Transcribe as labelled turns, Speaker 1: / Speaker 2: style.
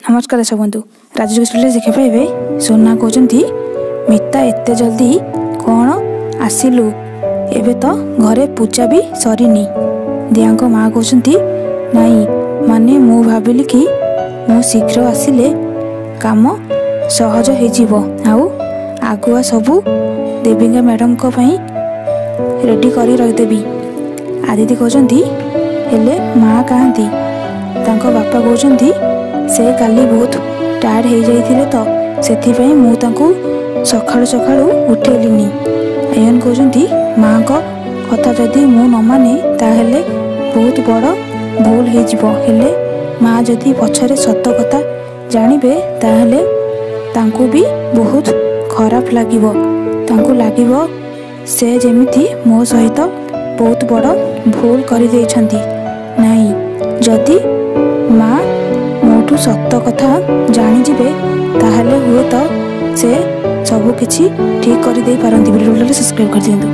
Speaker 1: नमस्कार दर्शक बंधु राजू देखा पाइबे सोना कहते मिता एते जल्दी कौन आसिलु एबे तो घरे पूजा भी सरीनी। दिया माँ कहते नाई माने मु भाविली कि मु शीघ्र आसिले काम सहज हो आगुआ सबू देविका मैडम को पई रेडी करी रखदेवी। आदित्य कहते हेले माँ कहती बापा कहते से काली बहुत टायर्ड हो जाइथिले तो सेथिपई मु तांकू सखाळु सखाळु उठेलिनी। आयन कहते माँ को कथा जदि मु न माने ताहेले बहुत बड़ भूल हो जिवो। हेले माँ जदि पछरे सत कथा जानिबे ताहेले तांकू भी बहुत खराब लागिवो। तांकू लागिवो से जेमिति मो सहित बहुत बड़ भूल करि देइछंती। नाही जदि माँ मोठू सत्य कथा जानी जिबे ताहले हुए तो से सबु किछि ठीक कर दे पारंती। वीडियो सब्सक्राइब कर दियंतु।